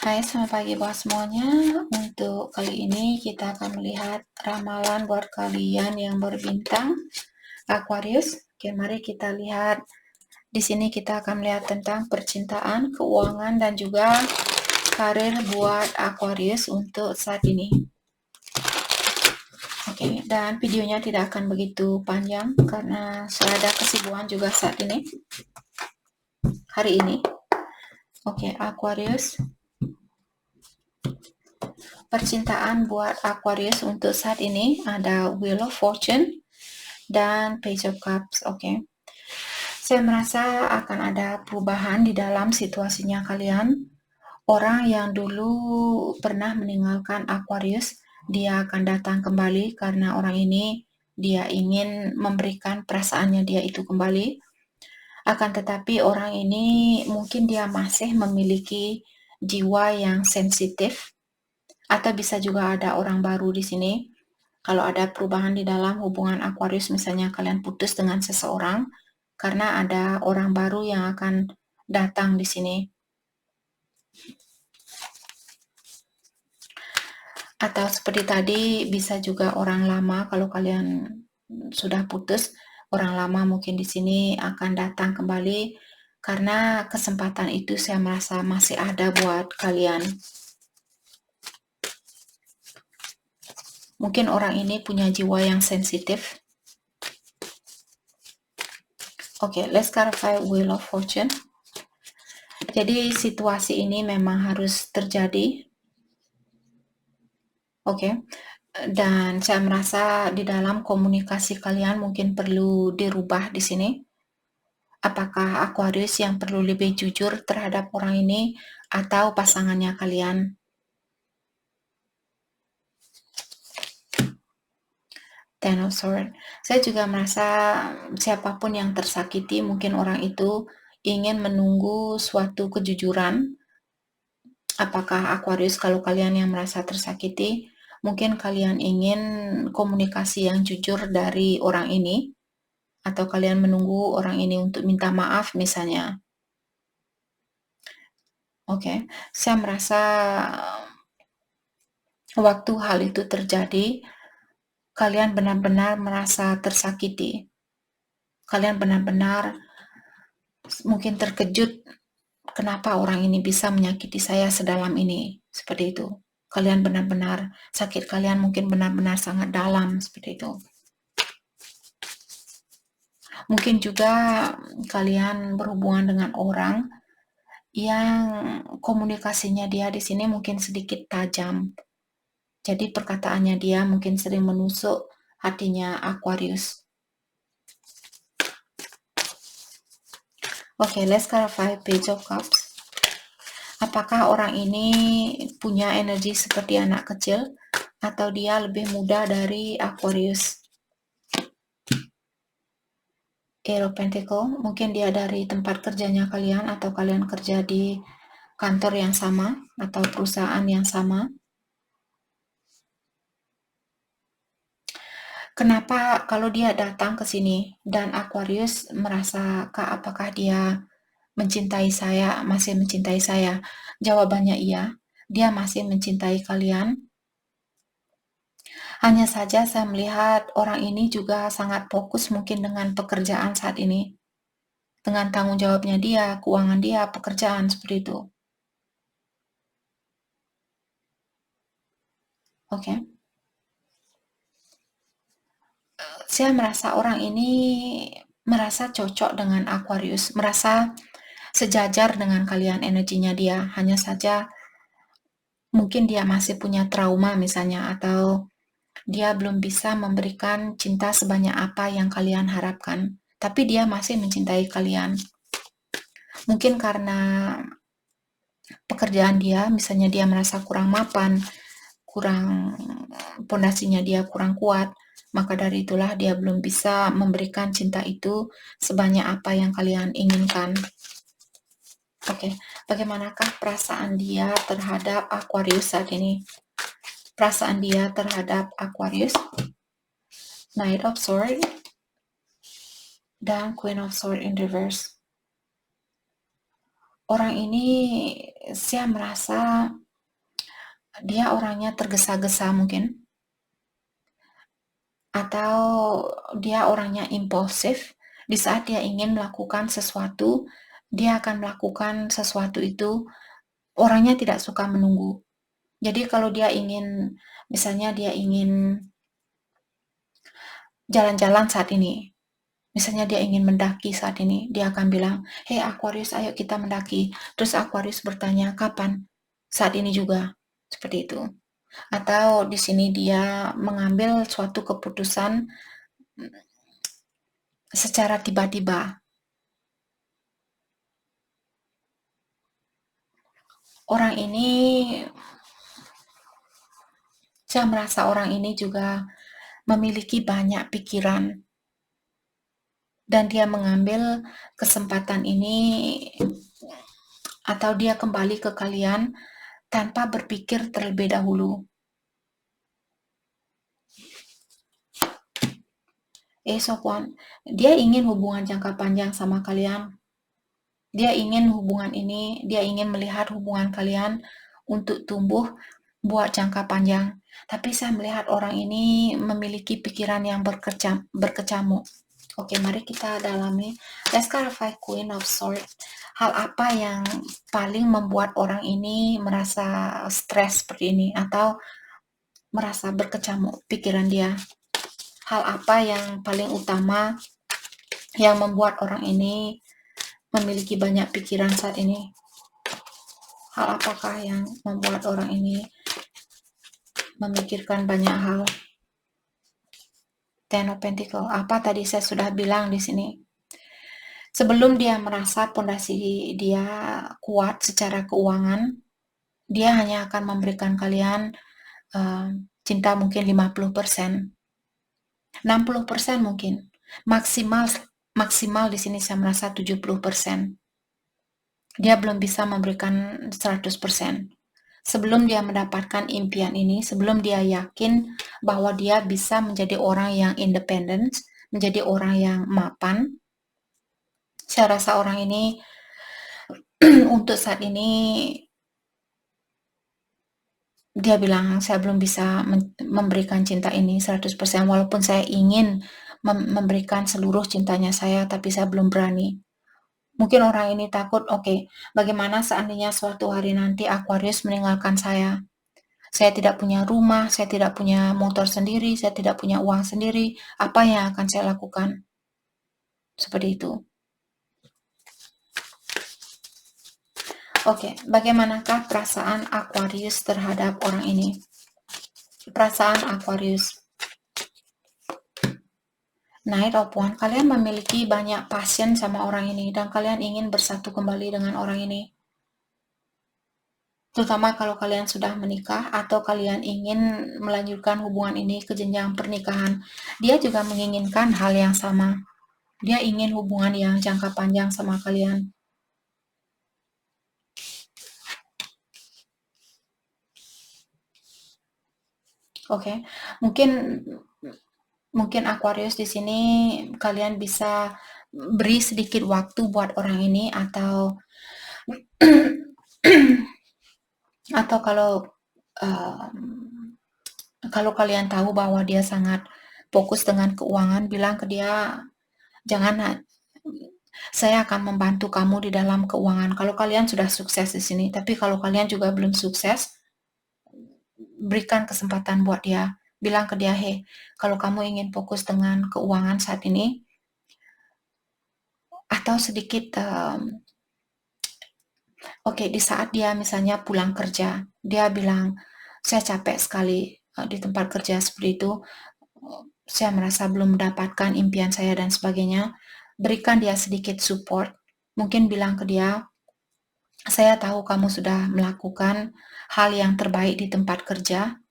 Hai, selamat pagi buat semuanya. Untuk kali ini kita akan melihat ramalan buat kalian yang berbintang Aquarius. Oke, mari kita lihat. Di sini kita akan melihat tentang percintaan, keuangan, dan juga karir buat Aquarius untuk saat ini. Oke, dan videonya tidak akan begitu panjang karena saya ada kesibukan juga saat ini, hari ini. Oke, Aquarius. Percintaan buat Aquarius untuk saat ini ada Wheel of Fortune dan Page of Cups. Oke. Saya merasa akan ada perubahan di dalam situasinya kalian. Orang yang dulu pernah meninggalkan Aquarius, dia akan datang kembali karena orang ini dia ingin memberikan perasaannya dia itu kembali. Akan tetapi orang ini mungkin dia masih memiliki jiwa yang sensitif, atau bisa juga ada orang baru di sini. Kalau ada perubahan di dalam hubungan Aquarius, misalnya kalian putus dengan seseorang, karena ada orang baru yang akan datang di sini. Atau seperti tadi, bisa juga orang lama, kalau kalian sudah putus, orang lama mungkin di sini akan datang kembali, karena kesempatan itu saya merasa masih ada buat kalian. Mungkin orang ini punya jiwa yang sensitif. Oke, let's clarify Wheel of Fortune. Jadi situasi ini memang harus terjadi. Oke. Dan saya merasa di dalam komunikasi kalian mungkin perlu dirubah di sini. Apakah Aquarius yang perlu lebih jujur terhadap orang ini atau pasangannya kalian? Ten of Swords. Saya juga merasa siapapun yang tersakiti, mungkin orang itu ingin menunggu suatu kejujuran. Apakah Aquarius, kalau kalian yang merasa tersakiti, mungkin kalian ingin komunikasi yang jujur dari orang ini, atau kalian menunggu orang ini untuk minta maaf misalnya. Oke, saya merasa waktu hal itu terjadi, kalian benar-benar merasa tersakiti. Kalian benar-benar mungkin terkejut, kenapa orang ini bisa menyakiti saya sedalam ini, seperti itu. Kalian benar-benar, sakit kalian mungkin benar-benar sangat dalam, seperti itu. Mungkin juga kalian berhubungan dengan orang yang komunikasinya dia di sini mungkin sedikit tajam. Jadi perkataannya dia mungkin sering menusuk hatinya Aquarius. Oke, let's clarify Page of Cups. Apakah orang ini punya energi seperti anak kecil atau dia lebih muda dari Aquarius? Eight of Pentacle, mungkin dia dari tempat kerjanya kalian atau kalian kerja di kantor yang sama atau perusahaan yang sama. Kenapa kalau dia datang ke sini dan Aquarius merasa apakah dia mencintai saya, masih mencintai saya? Jawabannya iya, dia masih mencintai kalian. Hanya saja saya melihat orang ini juga sangat fokus mungkin dengan pekerjaan saat ini. Dengan tanggung jawabnya dia, keuangan dia, pekerjaan, seperti itu. Oke. Saya merasa orang ini merasa cocok dengan Aquarius, merasa sejajar dengan kalian energinya dia. Hanya saja mungkin dia masih punya trauma misalnya, atau dia belum bisa memberikan cinta sebanyak apa yang kalian harapkan. Tapi dia masih mencintai kalian. Mungkin karena pekerjaan dia, misalnya dia merasa kurang mapan, kurang pondasinya dia kurang kuat, maka dari itulah dia belum bisa memberikan cinta itu sebanyak apa yang kalian inginkan. Oke, bagaimanakah perasaan dia terhadap Aquarius saat ini? Perasaan dia terhadap Aquarius, Knight of Swords dan Queen of Swords in reverse. Orang ini saya merasa dia orangnya tergesa-gesa mungkin, atau dia orangnya impulsif. Di saat dia ingin melakukan sesuatu, dia akan melakukan sesuatu itu. Orangnya tidak suka menunggu. Jadi kalau dia ingin, misalnya dia ingin jalan-jalan saat ini, misalnya dia ingin mendaki saat ini, dia akan bilang, "Hey Aquarius, ayo kita mendaki." Terus Aquarius bertanya, "Kapan?" Saat ini juga. Seperti itu. Atau di sini dia mengambil suatu keputusan secara tiba-tiba. Orang ini, saya merasa orang ini juga memiliki banyak pikiran, dan dia mengambil kesempatan ini atau dia kembali ke kalian tanpa berpikir terlebih dahulu. Someone, dia ingin hubungan jangka panjang sama kalian. Dia ingin hubungan ini, dia ingin melihat hubungan kalian untuk tumbuh buat jangka panjang. Tapi saya melihat orang ini memiliki pikiran yang berkecamuk. Oke, mari kita dalami. Let's clarify Queen of Swords. Hal apa yang paling membuat orang ini merasa stres seperti ini atau merasa berkecamuk pikiran dia? Hal apa yang paling utama yang membuat orang ini memiliki banyak pikiran saat ini? Hal apakah yang membuat orang ini memikirkan banyak hal? Ten of Pentacles. Apa tadi saya sudah bilang di sini? Sebelum dia merasa pondasi dia kuat secara keuangan, dia hanya akan memberikan kalian cinta mungkin 50%. 60% mungkin. Maksimal di sini saya merasa 70%. Dia belum bisa memberikan 100%. Sebelum dia mendapatkan impian ini, sebelum dia yakin bahwa dia bisa menjadi orang yang independen, menjadi orang yang mapan, saya rasa orang ini untuk saat ini dia bilang, saya belum bisa memberikan cinta ini 100%, walaupun saya ingin memberikan seluruh cintanya saya, tapi saya belum berani. Mungkin orang ini takut, oke, bagaimana seandainya suatu hari nanti Aquarius meninggalkan saya? Saya tidak punya rumah, saya tidak punya motor sendiri, saya tidak punya uang sendiri. Apa yang akan saya lakukan? Seperti itu. Oke, bagaimanakah perasaan Aquarius terhadap orang ini? Perasaan Aquarius. Knight of Wands, kalian memiliki banyak passion sama orang ini dan kalian ingin bersatu kembali dengan orang ini. Terutama kalau kalian sudah menikah atau kalian ingin melanjutkan hubungan ini ke jenjang pernikahan. Dia juga menginginkan hal yang sama. Dia ingin hubungan yang jangka panjang sama kalian. Oke, mungkin Aquarius di sini kalian bisa beri sedikit waktu buat orang ini, atau atau kalau kalian tahu bahwa dia sangat fokus dengan keuangan, bilang ke dia, jangan, saya akan membantu kamu di dalam keuangan. Kalau kalian sudah sukses di sini, tapi kalau kalian juga belum sukses, berikan kesempatan buat dia. Bilang ke dia, hey, kalau kamu ingin fokus dengan keuangan saat ini, atau sedikit, oke, di saat dia misalnya pulang kerja, dia bilang, saya capek sekali di tempat kerja seperti itu, saya merasa belum mendapatkan impian saya dan sebagainya. Berikan dia sedikit support. Mungkin bilang ke dia, saya tahu kamu sudah melakukan hal yang terbaik di tempat kerja,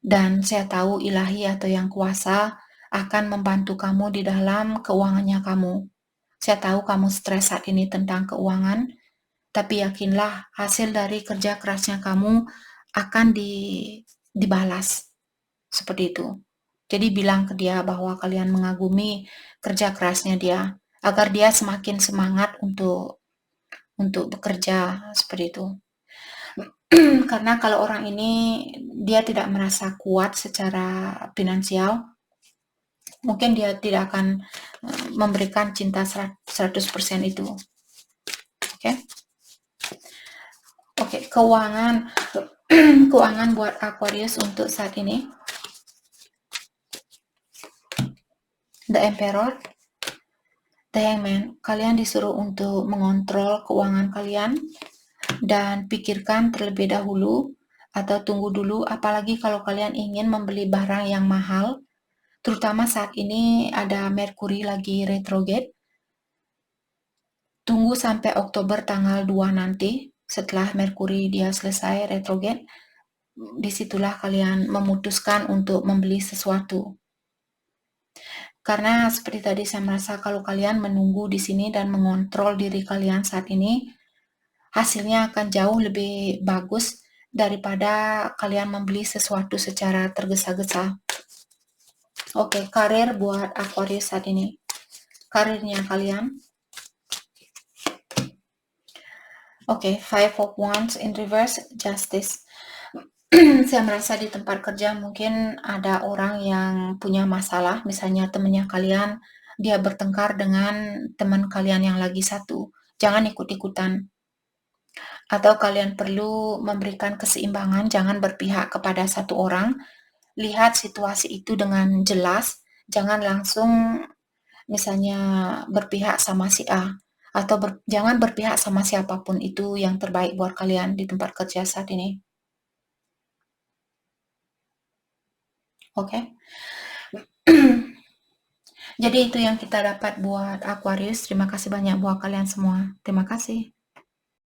dan saya tahu ilahi atau yang kuasa akan membantu kamu di dalam keuangannya kamu. Saya tahu kamu stres saat ini tentang keuangan, tapi yakinlah hasil dari kerja kerasnya kamu akan dibalas. Seperti itu. Jadi bilang ke dia bahwa kalian mengagumi kerja kerasnya dia, agar dia semakin semangat untuk untuk bekerja seperti itu. Karena kalau orang ini dia tidak merasa kuat secara finansial, mungkin dia tidak akan memberikan cinta 100% itu. Oke. Oke, keuangan keuangan buat Aquarius untuk saat ini. The Emperor, The Hangman. Kalian disuruh untuk mengontrol keuangan kalian dan pikirkan terlebih dahulu atau tunggu dulu, apalagi kalau kalian ingin membeli barang yang mahal, terutama saat ini ada Merkuri lagi retrograde. Tunggu sampai Oktober tanggal 2 nanti, setelah Merkuri dia selesai retrograde, disitulah kalian memutuskan untuk membeli sesuatu. Karena seperti tadi saya merasa kalau kalian menunggu di sini dan mengontrol diri kalian saat ini, hasilnya akan jauh lebih bagus daripada kalian membeli sesuatu secara tergesa-gesa. Oke, karir buat Aquarius saat ini. Karirnya kalian. Oke, Five of Wands in reverse, Justice. Saya merasa di tempat kerja mungkin ada orang yang punya masalah, misalnya temannya kalian, dia bertengkar dengan teman kalian yang lagi satu. Jangan ikut-ikutan. Atau kalian perlu memberikan keseimbangan, jangan berpihak kepada satu orang. Lihat situasi itu dengan jelas, jangan langsung misalnya berpihak sama si A. Atau jangan berpihak sama siapapun, itu yang terbaik buat kalian di tempat kerja saat ini. Oke. Jadi itu yang kita dapat buat Aquarius. Terima kasih banyak buat kalian semua. Terima kasih.